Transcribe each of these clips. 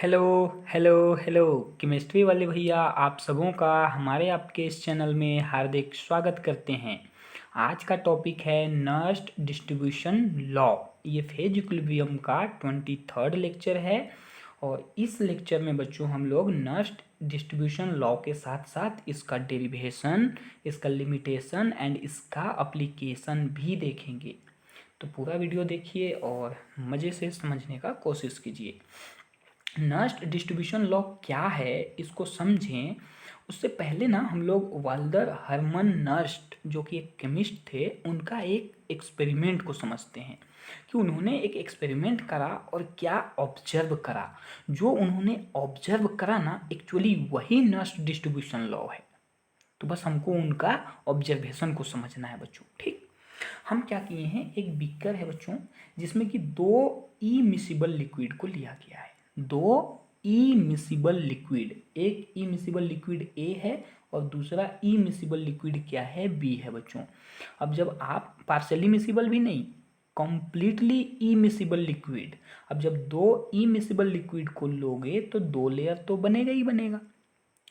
Hello hello hello chemistry वाले भैया, आप सबों का हमारे आपके इस चैनल में हार्दिक स्वागत करते हैं। आज का टॉपिक है नर्स्ट डिस्ट्रीब्यूशन लॉ। ये फेज इक्विलिब्रियम का 23rd लेक्चर है और इस लेक्चर में बच्चों हम लोग नर्स्ट डिस्ट्रीब्यूशन लॉ के साथ साथ इसका डेरिवेशन, इसका लिमिटेशन एंड इसका अप्लीकेशन भी देखेंगे। तो पूरा वीडियो देखिए और मज़े से समझने का कोशिश कीजिए। नर्स्ट डिस्ट्रीब्यूशन लॉ क्या है इसको समझें उससे पहले ना हम लोग वाल्टर हरमन नर्स्ट जो कि एक केमिस्ट थे उनका एक एक्सपेरिमेंट को समझते हैं कि उन्होंने एक एक्सपेरिमेंट करा और क्या ऑब्जर्व करा। जो उन्होंने ऑब्जर्व करा ना एक्चुअली वही नर्स्ट डिस्ट्रीब्यूशन लॉ है। तो बस हमको उनका ऑब्जर्वेशन को समझना है बच्चों। ठीक, हम क्या किए हैं, एक बीकर है बच्चों जिसमें कि दो ई मिसिबल लिक्विड को लिया गया है। दो ई मिसिबल लिक्विड, एक ई मिसिबल लिक्विड ए है और दूसरा ई मिसिबल लिक्विड क्या है, बी है बच्चों। अब जब आप पार्शली मिसिबल भी नहीं, कंप्लीटली ई मिसिबल लिक्विड, अब जब दो ई मिसिबल लिक्विड को लोगे तो दो लेयर तो बनेगा ही बनेगा।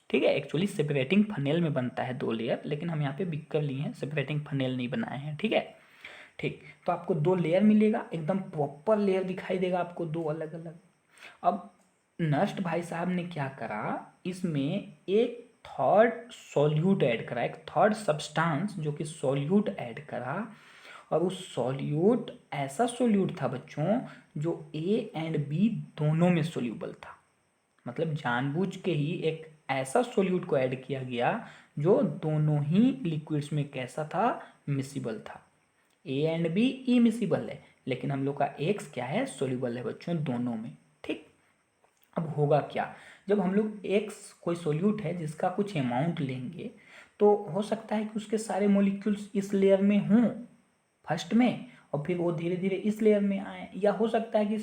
ठीक है, एक्चुअली सेपरेटिंग फनेल में बनता है दो लेयर, लेकिन हम यहाँ पे बिकर लिए हैं, सेपरेटिंग फनेल नहीं बनाए हैं। ठीक है, ठीक, तो आपको दो लेयर मिलेगा, एकदम प्रॉपर लेयर दिखाई देगा आपको, दो अलग अलग। अब नर्स्ट भाई साहब ने क्या करा, इसमें एक थर्ड सॉल्यूट ऐड करा, एक थर्ड सब्सटेंस जो कि सॉल्यूट ऐड करा। और उस सॉल्यूट ऐसा सॉल्यूट था बच्चों जो ए एंड बी दोनों में सोल्यूबल था। मतलब जानबूझ के ही एक ऐसा सॉल्यूट को ऐड किया गया जो दोनों ही लिक्विड्स में कैसा था, मिसिबल था। ए एंड बी ई मिसिबल है, लेकिन हम लोग का एक्स क्या है, सोल्यूबल है बच्चों दोनों में। ठीक, अब होगा क्या, जब हम लोग एक्स कोई सोल्यूट है जिसका कुछ अमाउंट लेंगे तो हो सकता है कि उसके सारे मॉलिक्यूल्स इस लेयर में हों फर्स्ट में और फिर वो धीरे धीरे इस लेयर में आए, या हो सकता है कि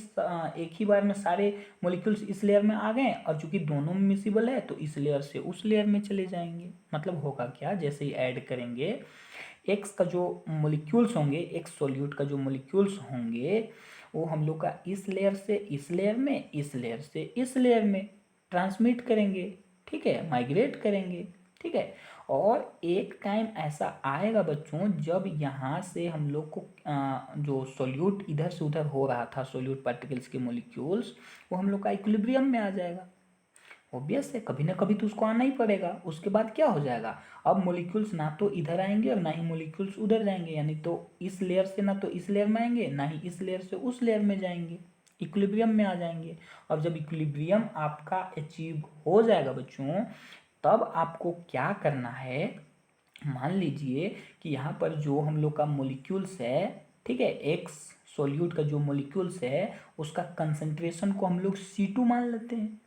एक ही बार में सारे मॉलिक्यूल्स इस लेयर में आ गए और चूंकि दोनों में मिसिबल है तो इस लेयर से उस लेयर में चले जाएंगे। मतलब होगा क्या, जैसे ही ऐड करेंगे एक्स का जो मॉलिक्यूल्स होंगे, एक्स सॉल्यूट का जो मॉलिक्यूल्स होंगे वो हम लोग का इस लेयर से इस लेयर में, इस लेयर से इस लेयर में ट्रांसमिट करेंगे। ठीक है, माइग्रेट करेंगे। ठीक है, और एक टाइम ऐसा आएगा बच्चों जब यहाँ से हम लोग को जो सॉल्यूट इधर से उधर हो रहा था, सॉल्यूट पार्टिकल्स के मॉलिक्यूल्स, वो हम लोग का इक्विलिब्रियम में आ जाएगा। ऑब्वियस है, कभी ना कभी तो उसको आना ही पड़ेगा। उसके बाद क्या हो जाएगा, अब मॉलिक्यूल्स ना तो इधर आएंगे और ना ही मॉलिक्यूल्स उधर जाएंगे, यानी तो इस लेयर से ना तो इस लेयर में आएंगे ना ही इस लेयर से उस लेयर में जाएंगे, इक्विलिब्रियम में आ जाएंगे। और जब इक्विलिब्रियम आपका अचीव हो जाएगा बच्चों, तब आपको क्या करना है, मान लीजिए कि यहाँ पर जो हम लोग का मॉलिक्यूल्स है, ठीक है, एक्स सॉल्यूट का जो मॉलिक्यूल्स है उसका कंसंट्रेशन को हम लोग C2 मान लेते हैं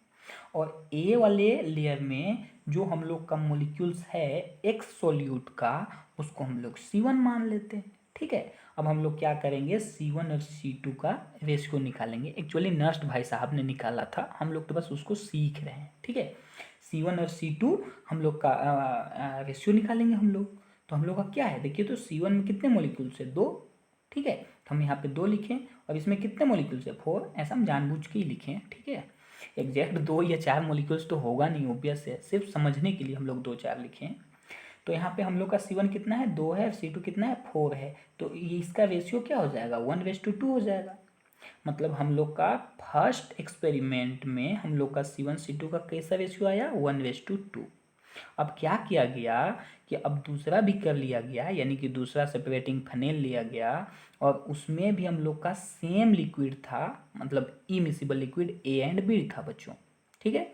और ए वाले लेयर में जो हम लोग का मॉलिक्यूल्स है एक्स सॉल्यूट का उसको हम लोग C1 मान लेते हैं। ठीक है, अब हम लोग क्या करेंगे, C1 और C2 का रेशियो निकालेंगे। एक्चुअली नर्स्ट भाई साहब ने निकाला था, हम लोग तो बस उसको सीख रहे हैं। ठीक है, C1 और C2 हम लोग का रेशियो निकालेंगे हम लोग। तो हम लोग का क्या है, देखिए तो C1 में कितने मॉलिक्यूल्स है, दो। ठीक है, तो हम यहाँ पे दो लिखें और इसमें कितने मॉलिक्यूल्स है, 4। ऐसा हम जानबूझ के ही लिखें। ठीक है, एग्जैक्ट 2 या 4 मॉलिक्यूल्स तो होगा नहीं, ऑब्वियस है, सिर्फ समझने के लिए हम लोग 2-4 लिखें। तो यहाँ पे हम लोग का C1 कितना है, 2 है, और C2 कितना है, 4 है। तो इसका रेशियो क्या हो जाएगा, 1:2 हो जाएगा। मतलब हम लोग का फर्स्ट एक्सपेरिमेंट में हम लोग का C1 C2 का कैसा रेशियो आया, 1:2। अब क्या किया गया कि अब दूसरा भी कर लिया गया, यानी कि दूसरा सेपरेटिंग फनेल लिया गया और उसमें भी हम लोग का सेम लिक्विड था, मतलब immiscible liquid A and B था बच्चों। ठीक है,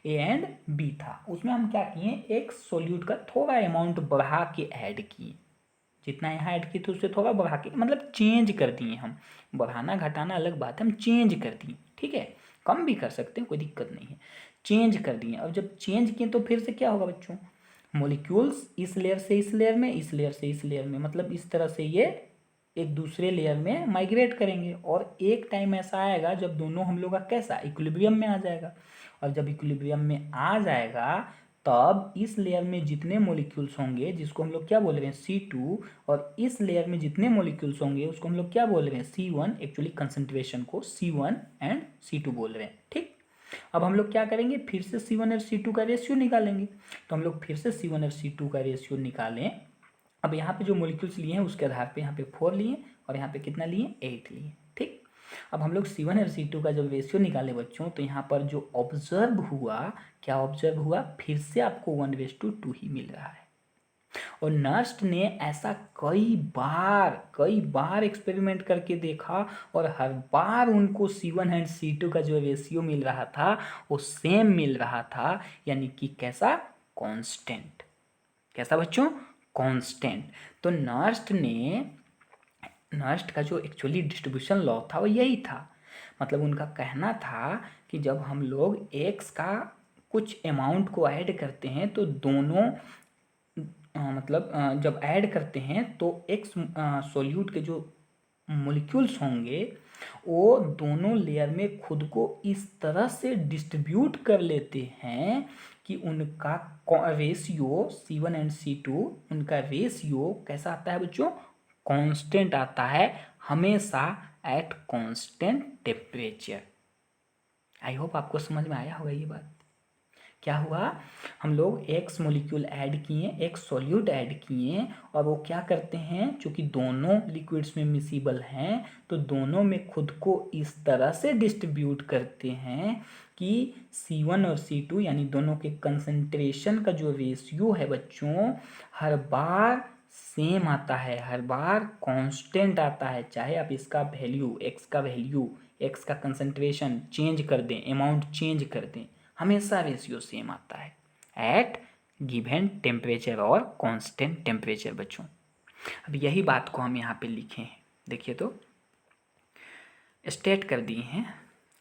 ए एंड बी था। उसमें हम क्या किए, एक सॉल्यूट का थोड़ा अमाउंट बढ़ा के ऐड किए, जितना यहाँ ऐड किए थे उससे थोड़ा बढ़ा के, मतलब चेंज कर दिए हम। बढ़ाना घटाना अलग बात है, हम चेंज कर दिए। ठीक है, कम भी कर सकते हैं, कोई दिक्कत नहीं है, चेंज कर दिए। अब जब चेंज किए तो फिर से क्या होगा बच्चों, मॉलिक्यूल्स इस लेयर से इस लेयर में, इस लेयर से इस लेयर में, मतलब इस तरह से ये एक दूसरे लेयर में माइग्रेट करेंगे। और एक टाइम ऐसा आएगा जब दोनों हम लोग का कैसा, इक्विलिब्रियम में आ जाएगा। और जब इक्विलिब्रियम में आ जाएगा तब इस लेयर में जितने मॉलिक्यूल्स होंगे, जिसको हम लोग क्या बोल रहे हैं, C2, और इस लेयर में जितने मॉलिक्यूल्स होंगे उसको हम लोग क्या बोल रहे हैं, C1। एक्चुअली कंसंट्रेशन को C1 एंड C2 बोल रहे हैं। ठीक, अब हम लोग क्या करेंगे, फिर से C1 और C2 का रेशियो निकालेंगे। तो हम लोग फिर से C1 और C2 का रेशियो निकालें। अब यहाँ पे जो मोलिक्यूल्स लिए हैं उसके आधार पे यहाँ पे 4 लिए और यहाँ पे कितना लिए, 8 लिए। ठीक, अब हम लोग C1 और C2 का जब रेशियो निकाले बच्चों, तो यहाँ पर जो ऑब्जर्व हुआ, क्या ऑब्जर्व हुआ, फिर से आपको 1:2 ही मिल रहा है। और नर्स्ट ने ऐसा कई बार एक्सपेरिमेंट करके देखा और हर बार उनको C1 एंड C2 का जो रेशियो मिल रहा था वो सेम मिल रहा था, यानी कि कैसा, कांस्टेंट। कैसा बच्चों, कांस्टेंट। तो नर्स्ट का जो एक्चुअली डिस्ट्रीब्यूशन लॉ था वो यही था। मतलब उनका कहना था कि जब हम लोग एक्स का कुछ अमाउंट को ऐड करते हैं तो दोनों जब ऐड करते हैं तो एक सॉल्यूट के जो मॉलिक्यूल्स होंगे वो दोनों लेयर में खुद को इस तरह से डिस्ट्रीब्यूट कर लेते हैं कि उनका रेशियो C1 एंड C2, उनका रेशियो कैसा आता है बच्चों, कांस्टेंट आता है, हमेशा at constant temperature. I hope आपको समझ में आया होगा ये बात। क्या हुआ, हम लोग एक्स मोलिक्यूल ऐड किए, एक सॉल्यूट ऐड किए, और वो क्या करते हैं, चूंकि दोनों लिक्विड्स में मिसिबल हैं तो दोनों में खुद को इस तरह से डिस्ट्रीब्यूट करते हैं कि C1 और C2 यानी दोनों के कंसंट्रेशन का जो रेशियो है बच्चों, हर बार सेम आता है, हर बार कांस्टेंट आता है। चाहे आप इसका वैल्यू, एक्स का कंसंट्रेशन चेंज कर दें, अमाउंट चेंज कर दें, हमेशा रेशियो सेम आता है एट गिवन टेम्परेचर और कांस्टेंट टेम्परेचर बच्चों। अब यही बात को हम यहाँ पे लिखे हैं, देखिए तो स्टेट कर दिए हैं,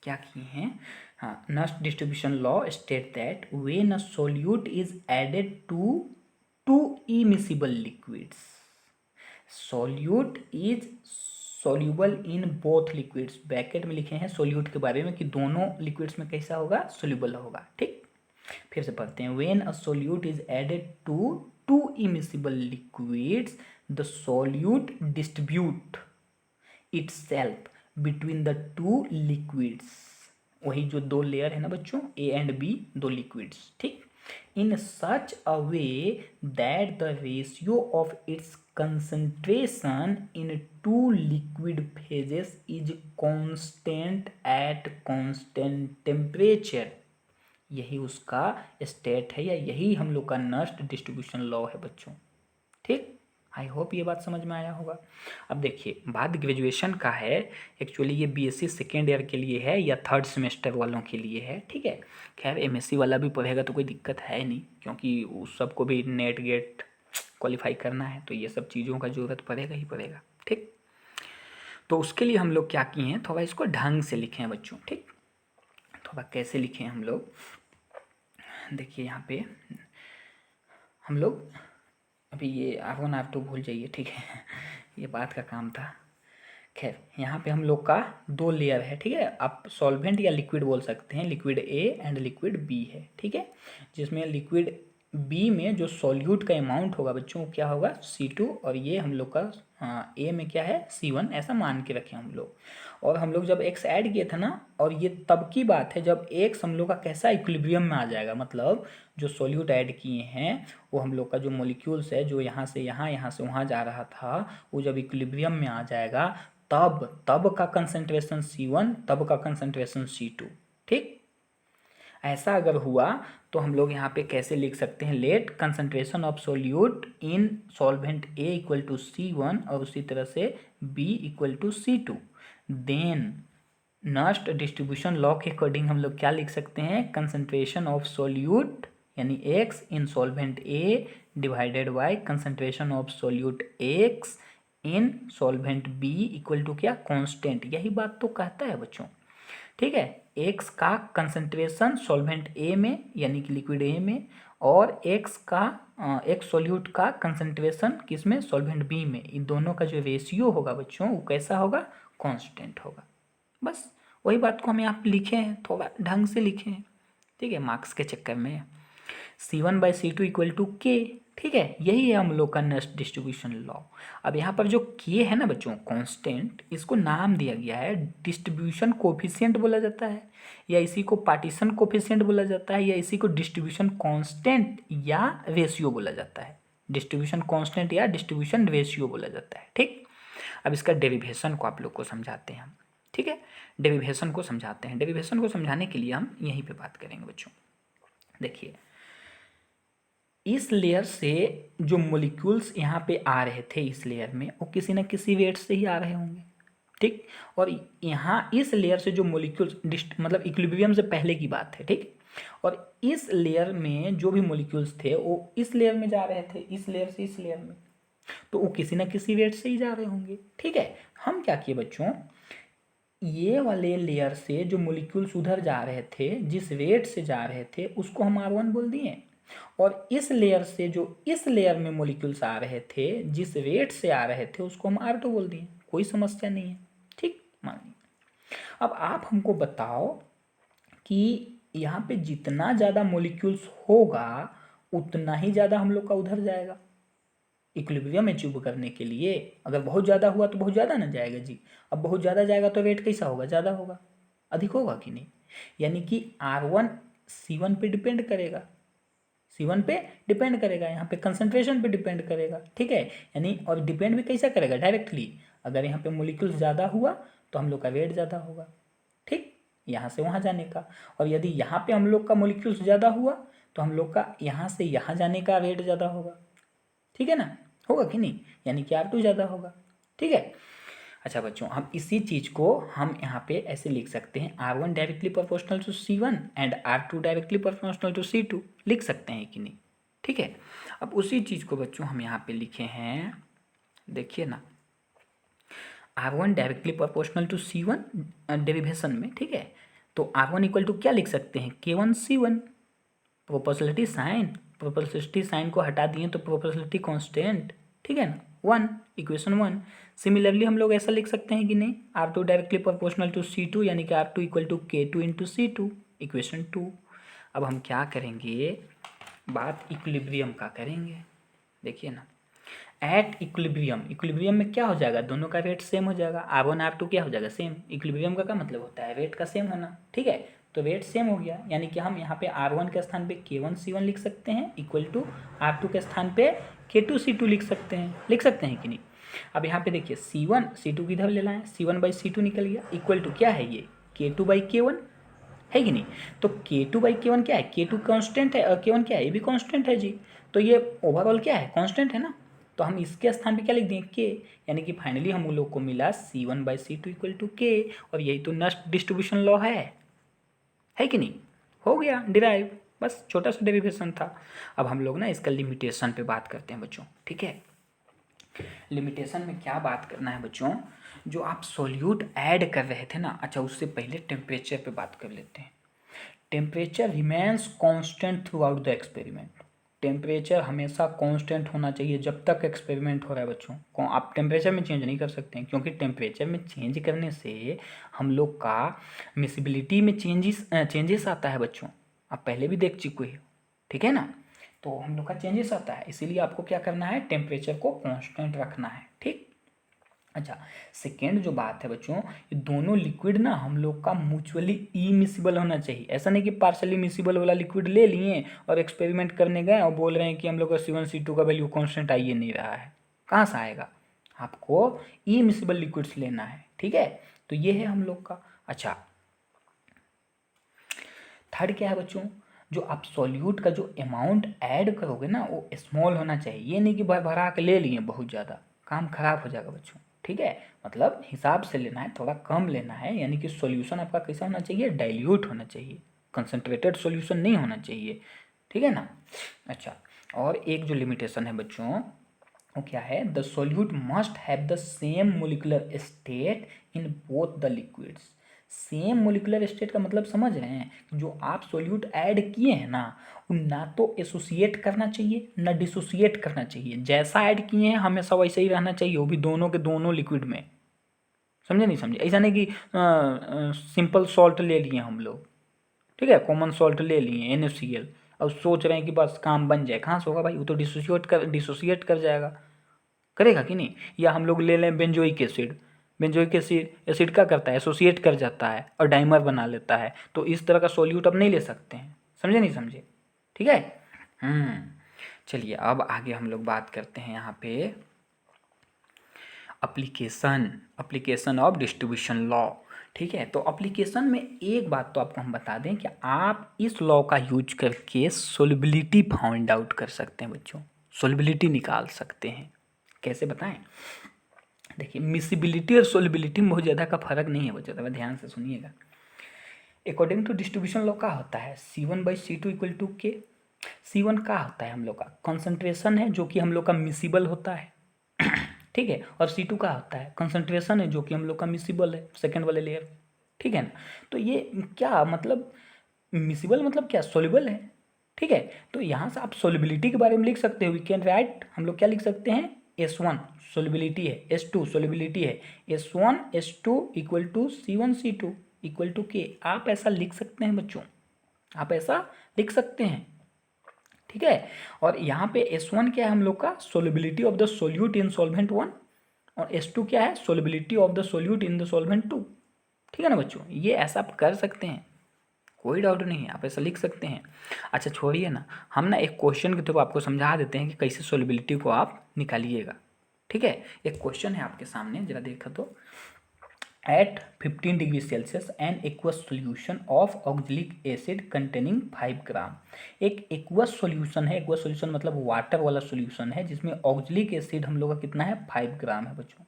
क्या किए हैं, हाँ, Nernst distribution law state that when a solute is added to two immiscible liquids, solute is soluble in both liquids, bracket में लिखे हैं सोल्यूट के बारे में कि दोनों लिक्विड्स में कैसा होगा, सोल्यूबल होगा। ठीक, फिर से पढ़ते हैं, when a solute is added to two immiscible liquids the solute distribute itself between the two liquids. वही जो दो लेयर है ना बच्चों, ए एंड बी, दो लिक्विड्स। ठीक, in such a way that the ratio of its concentration in two liquid phases is constant at constant temperature। यही उसका स्टेट है, या यही हम लोग का नर्स्ट डिस्ट्रीब्यूशन लॉ है बच्चों। ठीक, आई होप ये बात समझ में आया होगा। अब देखिए, बात ग्रेजुएशन का है, एक्चुअली ये बीएससी सेकेंड ईयर के लिए है या थर्ड सेमेस्टर वालों के लिए है। ठीक है, खैर एमएससी वाला भी पढ़ेगा तो कोई दिक्कत है नहीं, क्योंकि उस सबको भी नेट गेट क्वालिफाई करना है, तो ये सब चीज़ों का ज़रूरत पड़ेगा ही पड़ेगा। ठीक, तो उसके लिए हम लोग क्या किए हैं, थोड़ा इसको ढंग से लिखे हैं बच्चों। ठीक, थोड़ा कैसे लिखे हैं हम लोग, देखिए यहाँ पे हम लोग, अभी ये R1 R2 भूल जाइए, ठीक है, ये बात का काम था। खैर यहाँ पे हम लोग का दो लेयर है, ठीक है, आप सॉल्वेंट या लिक्विड बोल सकते हैं, liquid A and liquid B है। ठीक है, जिसमें लिक्विड बी में जो सॉल्यूट का अमाउंट होगा बच्चों क्या होगा, C2, और ये हम लोग का ए में क्या है, C1, ऐसा मान के रखें हम लोग। और हम लोग जब एक्स ऐड किए थे ना, और ये तब की बात है जब एक्स हम लोग का कैसा इक्विलिब्रियम में आ जाएगा, मतलब जो सॉल्यूट ऐड किए हैं वो हम लोग का जो मॉलिक्यूल्स है जो यहाँ से यहाँ, यहाँ से वहाँ जा रहा था, वो जब इक्विलिब्रियम में आ जाएगा तब का कंसंट्रेशन C1, तब का कंसंट्रेशन C2। ठीक, ऐसा अगर हुआ तो हम लोग यहाँ पे कैसे लिख सकते हैं, let concentration of solute in solvent A equal to C1 और उसी तरह से B equal to C2, then Nernst distribution law के अकॉर्डिंग हम लोग क्या लिख सकते हैं, कंसंट्रेशन ऑफ सोल्यूट यानी X in solvent A divided by concentration of solute X in solvent B equal to क्या, कांस्टेंट। यही बात तो कहता है बच्चों। ठीक है, एक्स का कंसंट्रेशन सॉल्वेंट ए में यानी कि लिक्विड ए में, और एक्स सॉल्यूट का कंसंट्रेशन किस में, सॉल्वेंट बी में, इन दोनों का जो रेशियो होगा बच्चों वो कैसा होगा, कांस्टेंट होगा। बस वही बात को हम यहाँ पे लिखे हैं, थोड़ा ढंग से लिखे हैं। ठीक है, मार्क्स के चक्कर में। C1/C2 = K। ठीक है, यही है हम लोग का नस्ट डिस्ट्रीब्यूशन लॉ। अब यहाँ पर जो K है ना बच्चों, कांस्टेंट, इसको नाम दिया गया है, डिस्ट्रीब्यूशन कोफिशिएंट बोला जाता है, या इसी को पार्टीशन कोफिशिएंट बोला जाता है, या इसी को डिस्ट्रीब्यूशन कांस्टेंट या रेशियो बोला जाता है। डिस्ट्रीब्यूशन कांस्टेंट या डिस्ट्रीब्यूशन रेशियो बोला जाता है। ठीक, अब इसका डेरिवेशन को आप लोग को समझाते हैं हम। ठीक है, डेरिवेशन को समझाते हैं। डेरिवेशन को समझाने के लिए हम यहीं पे बात करेंगे बच्चों। देखिए, इस लेयर से जो मॉलिक्यूल्स यहाँ पे आ रहे थे इस लेयर में, वो किसी न किसी वेट से ही आ रहे होंगे। ठीक, और यहाँ इस लेयर से जो मॉलिक्यूल्स मतलब इक्विलिब्रियम से पहले की बात है। ठीक, और इस लेयर में जो भी मॉलिक्यूल्स थे वो इस लेयर में जा रहे थे, इस लेयर से इस लेयर में, तो वो किसी न किसी वेट से ही जा रहे होंगे। ठीक है, हम क्या किए बच्चों, ये वाले लेयर से जो मॉलिक्यूल्स उधर जा रहे थे, जिस वेट से जा रहे थे, उसको हम R1 बोल दिए, और इस लेयर से जो इस लेयर में मॉलिक्यूल्स आ रहे थे, जिस वेट से आ रहे थे, उसको हम R2 बोल दिए। कोई समस्या नहीं है। ठीक, मान लीजिए अब आप हमको बताओ कि यहाँ पे जितना ज़्यादा मॉलिक्यूल्स होगा उतना ही ज़्यादा हम लोग का उधर जाएगा इक्विलिब्रियम अचीव करने के लिए। अगर बहुत ज़्यादा हुआ तो बहुत ज़्यादा ना जाएगा जी। अब बहुत ज़्यादा जाएगा तो वेट कैसा होगा, ज़्यादा होगा, अधिक होगा कि नहीं। यानी कि R1 C1 पे डिपेंड करेगा, C1 पे डिपेंड करेगा, यहाँ पे कंसंट्रेशन पे डिपेंड करेगा। ठीक है, यानी और डिपेंड भी कैसा करेगा, डायरेक्टली। अगर यहाँ पे मॉलिक्यूल्स ज़्यादा हुआ तो हम लोग का वेट ज़्यादा होगा। ठीक, यहाँ से वहाँ जाने का। और यदि यहाँ पे हम लोग का मॉलिक्यूल्स ज़्यादा हुआ तो हम लोग का यहाँ से यहाँ जाने का वेट ज़्यादा होगा। ठीक है ना, होगा कि नहीं, यानी कि R2 ज़्यादा होगा। ठीक है, अच्छा बच्चों, हम इसी चीज़ को हम यहाँ पे ऐसे लिख सकते हैं, R1 directly proportional to C1 and R2 directly proportional to C2, लिख सकते हैं कि नहीं। ठीक है, अब उसी चीज़ को बच्चों हम यहाँ पे लिखे हैं, देखिए ना, R1 directly proportional to C1 derivation में। ठीक है, तो R1 = क्या लिख सकते हैं, K1 C1। प्रोपोर्शनलिटी साइन को हटा दिए तो प्रोपोर्शनलिटी कांस्टेंट। ठीक है ना, 1, इक्वेशन 1। सिमिलरली हम लोग ऐसा लिख सकते हैं कि नहीं, R2 directly proportional to C2, यानी कि R2 = K2 × C2, इक्वेशन 2। अब हम क्या करेंगे, बात इक्विलिब्रियम का करेंगे। देखिए ना, एट इक्विलिब्रियम में क्या हो जाएगा, दोनों का रेट सेम हो जाएगा। R1 R2 क्या हो जाएगा, सेम। इक्विलिब्रियम का क्या मतलब होता है, रेट का सेम होना। ठीक है, तो रेट सेम हो गया, यानी कि हम यहाँ पे R1 के स्थान पे K1 C1 लिख सकते हैं, इक्वल टू R2 के स्थान पे K2 C2 लिख सकते हैं कि नहीं। अब यहाँ पे देखिए, C1 C2 किधर ले लाएं, C1/C2 निकल गया, इक्वल टू क्या है ये, K2/K1 है कि नहीं। तो K2/K1 क्या है, K2 कांस्टेंट है और K1 क्या है, ये भी कांस्टेंट है जी। तो ये ओवरऑल क्या है, कांस्टेंट है ना। तो हम इसके स्थान पे क्या लिख दें, K, यानी कि फाइनली हम लोग को मिला C1/C2 = K, और यही तो नस्ट डिस्ट्रीब्यूशन लॉ है कि नहीं। हो गया डिराइव, बस छोटा सा डेरिवेशन था। अब हम लोग ना इसका लिमिटेशन पे बात करते हैं बच्चों। ठीक है, लिमिटेशन में क्या बात करना है बच्चों, जो आप सोल्यूट ऐड कर रहे थे ना, अच्छा उससे पहले टेम्परेचर पे बात कर लेते हैं। Temperature remains constant through out the experiment. Temperature हमेशा कांस्टेंट होना चाहिए जब तक एक्सपेरिमेंट हो रहा है बच्चों। आप टेम्परेचर में चेंज नहीं कर सकते हैं, क्योंकि टेम्परेचर में चेंज करने से हम लोग का मिसिबिलिटी में चेंजेस आता है बच्चों। आप पहले भी देख चुके हो, ठीक है ना। तो हम लोग का चेंजेस आता है, इसीलिए आपको क्या करना है, टेम्परेचर को कांस्टेंट रखना है। ठीक, अच्छा सेकेंड जो बात है बच्चों, ये दोनों लिक्विड ना हम लोग का म्यूचुअली इमिसिबल होना चाहिए। ऐसा नहीं कि पार्शली मिसिबल वाला लिक्विड ले लिए और एक्सपेरिमेंट करने गए और बोल रहे हैं कि हम लोग का C1 C2 का वैल्यू कांस्टेंट आ ही नहीं रहा है, कहाँ से आएगा। आपको इमिसिबल लिक्विड्स लेना है। ठीक है, तो ये है हम लोग का। अच्छा थर्ड क्या है बच्चों, जो आप सॉल्यूट का जो अमाउंट ऐड करोगे ना वो स्मॉल होना चाहिए। ये नहीं कि भरा के ले लिए बहुत ज़्यादा, काम खराब हो जाएगा बच्चों। ठीक है, मतलब हिसाब से लेना है, थोड़ा कम लेना है, यानी कि सॉल्यूशन आपका कैसा होना चाहिए, डाइल्यूट होना चाहिए, कंसंट्रेटेड सॉल्यूशन नहीं होना चाहिए। ठीक है ना। अच्छा, और एक जो लिमिटेशन है बच्चों वो क्या है, the solute must have the same molecular state in both the liquids. Same molecular state का मतलब समझ रहे हैं, जो आप सॉल्यूट ऐड किए हैं ना, वो ना तो एसोसिएट करना चाहिए ना डिसोसिएट करना चाहिए। जैसा ऐड किए हैं हमेशा वैसे ही रहना चाहिए, वो भी दोनों के दोनों लिक्विड में। समझे नहीं समझे, ऐसा नहीं कि सिंपल सॉल्ट ले लिए हम लोग, ठीक है, कॉमन सॉल्ट ले लिए NaCl, और सोच रहे हैं कि बस काम बन जाए, कहाँ से होगा भाई, वो तो डिसोसिएट कर जाएगा, करेगा कि नहीं। या हम लोग ले लें बेंजोइक एसिड, बेंजोइक एसिड क्या करता है, एसोसिएट कर जाता है और डाइमर बना लेता है। तो इस तरह का सॉल्यूट अब नहीं ले सकते हैं, समझे नहीं समझे, ठीक है। चलिए अब आगे हम लोग बात करते हैं यहाँ पे एप्लीकेशन ऑफ डिस्ट्रीब्यूशन लॉ, ठीक है। तो एप्लीकेशन में एक बात तो आपको हम बता दें कि आप इस लॉ का यूज करके सोल्युबिलिटी फाइंड आउट कर सकते हैं बच्चों, सोल्युबिलिटी निकाल सकते हैं। कैसे बताएं, देखिए मिसिबिलिटी और सोल्युबिलिटी में बहुत ज़्यादा का फर्क नहीं है बच्चों, तब ध्यान से सुनिएगा। अकॉर्डिंग टू डिस्ट्रीब्यूशन लॉ क्या होता है, C1/C2 इक्वल टू के। C1 क्या होता है हम लोग का कंसंट्रेशन है जो कि हम लोग का मिसिबल होता है, ठीक है। और C2 का होता है कंसंट्रेशन है जो कि हम लोग का मिसिबल है सेकंड वाले लेयर, ठीक है ना। तो ये क्या मतलब, मिसिबल मतलब क्या, सोल्यूबल है, ठीक है। तो यहाँ से आप सोल्युबिलिटी के बारे में लिख सकते हो, वी कैन राइट, हम लोग क्या लिख सकते हैं, S1 सोल्युबिलिटी है, S2 सोल्युबिलिटी है, S1 S2 equal to C1 C2 equal to के। आप ऐसा लिख सकते हैं बच्चों, आप ऐसा लिख सकते हैं, ठीक है। और यहाँ पे S1 क्या है हम लोग का, solubility of the solute in solvent 1, और S2 क्या है, solubility of the solute in the solvent 2, ठीक है ना बच्चों। ये ऐसा आप कर सकते हैं, कोई डाउट नहीं है, आप ऐसा लिख सकते हैं। अच्छा छोड़िए ना, हम ना एक क्वेश्चन के थ्रू आपको समझा देते हैं कि कैसे सोल्युबिलिटी को आप निकालिएगा, ठीक है। एक क्वेश्चन है आपके सामने, जरा देखा तो, at 15 degree Celsius an aqueous solution of oxalic acid containing 5 ग्राम। एक एक्वस सोल्यूशन है, एक्वस सोल्यूशन मतलब वाटर वाला सोल्यूशन है, जिसमें ऑक्जेलिक एसिड हम लोग का कितना है, 5 ग्राम है बच्चों।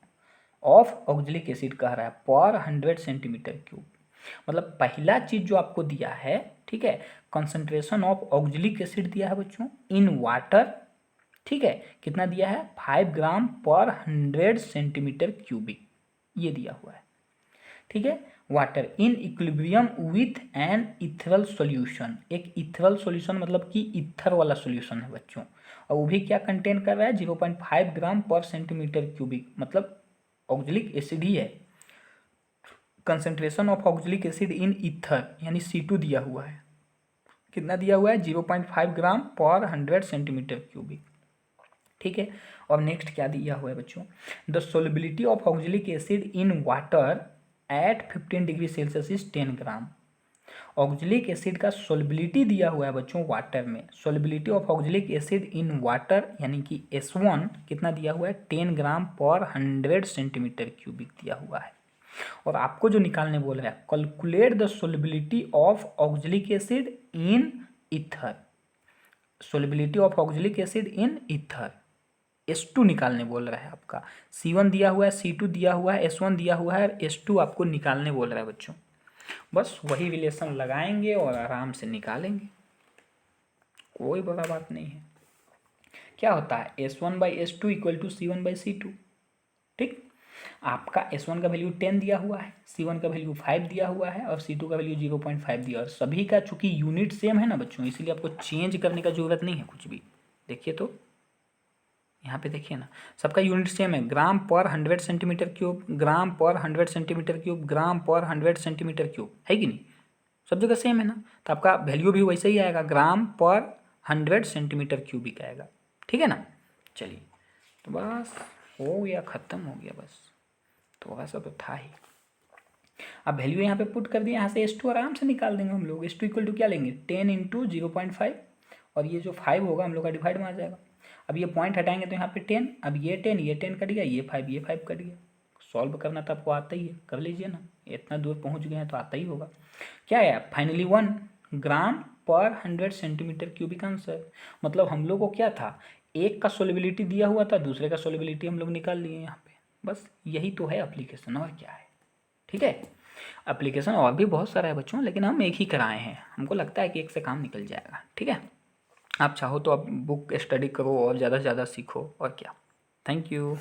ऑफ ऑक्जेलिक एसिड कह रहा है पर 100 सेंटीमीटर क्यूब। मतलब पहला चीज जो आपको दिया है, ठीक है, कंसंट्रेशन ऑफ ऑक्जेलिक एसिड दिया है बच्चों इन वाटर, ठीक है, कितना दिया है, 5 ग्राम पर 100 सेंटीमीटर क्यूबिक, ये दिया हुआ है, ठीक है। Water in equilibrium with an ethereal solution, एक इथरल सॉल्यूशन मतलब कि इथर वाला सॉल्यूशन है बच्चों, और वो भी क्या कंटेन कर रहा है, 0.5 ग्राम पर सेंटीमीटर क्यूबिक, मतलब ऑक्जेलिक एसिड ही है। Concentration of oxalic acid in ether यानी C2 दिया हुआ है, कितना दिया हुआ है, 0.5 ग्राम पर 100 सेंटीमीटर क्यूबिक, ठीक है। और नेक्स्ट क्या दिया हुआ है बच्चों, the solubility of oxalic acid in water at 15 degree Celsius is 10 gram. Oxalic acid का सोल्युबिलिटी दिया हुआ है बच्चों वाटर में, solubility of oxalic acid in water यानी कि S1 कितना दिया हुआ है, 10 ग्राम पर 100 सेंटीमीटर क्यूबिक दिया हुआ है। और आपको जो निकालने बोल रहा है, calculate the solubility of oxalic acid in ether, solubility of oxalic acid in ether, S2 निकालने बोल रहा है आपका। C1 दिया हुआ है, C2 दिया हुआ है, S1 दिया हुआ है, S2 आपको निकालने बोल रहा है बच्चों। बस वही रिलेशन लगाएंगे और आराम से निकालेंगे, कोई बड़ा बात नहीं है। क्या होता है, S1/S2 इक्वल टू C1/C2, ठीक। आपका S1 का वैल्यू 10 दिया हुआ है, C1 का वैल्यू 5 दिया हुआ है और C2 का वैल्यू 0.5 दिया, और सभी का चूंकि यूनिट सेम है ना बच्चों, इसलिए आपको चेंज करने का जरूरत नहीं है कुछ भी। देखिए तो यहाँ पे देखिए ना, सबका यूनिट सेम है, ग्राम पर 100 सेंटीमीटर क्यूब, ग्राम पर 100 सेंटीमीटर क्यूब, ग्राम पर 100 सेंटीमीटर क्यूब, है कि नहीं, सब जगह सेम है ना। तो आपका वैल्यू भी वैसे ही आएगा, ग्राम पर 100 सेंटीमीटर क्यूबिक आएगा, ठीक है ना। चलिए तो बस हो गया, ख़त्म हो गया, बस थोड़ा सा तो था ही। अब वैल्यू यहाँ पे पुट कर दिया, यहाँ से S2 आराम से निकाल देंगे हम लोग। S2 इक्वल टू क्या लेंगे, 10 इंटू 0.5, और ये जो 5 होगा हम लोग का डिवाइड में आ जाएगा। अब ये पॉइंट हटाएंगे तो यहाँ पे 10, अब ये 10 कट गया, ये 5 कट गया। सॉल्व करना तो आपको आता ही है, कर लीजिए ना, इतना दूर पहुँच गए हैं तो आता ही होगा। क्या है, फाइनली 1 ग्राम पर 100 सेंटीमीटर क्यूबिक आंसर। मतलब हम लोग को क्या था, एक का सोल्युबिलिटी दिया हुआ था, दूसरे का सोल्युबिलिटी हम लोग निकाल लिए यहाँ पे, बस यही तो है एप्लीकेशन, और क्या है, ठीक है। एप्लीकेशन और भी बहुत सारा है बच्चों, लेकिन हम एक ही कराए हैं, हमको लगता है कि एक से काम निकल जाएगा, ठीक है। आप चाहो तो आप बुक स्टडी करो और ज़्यादा से ज़्यादा सीखो, और क्या। Thank you.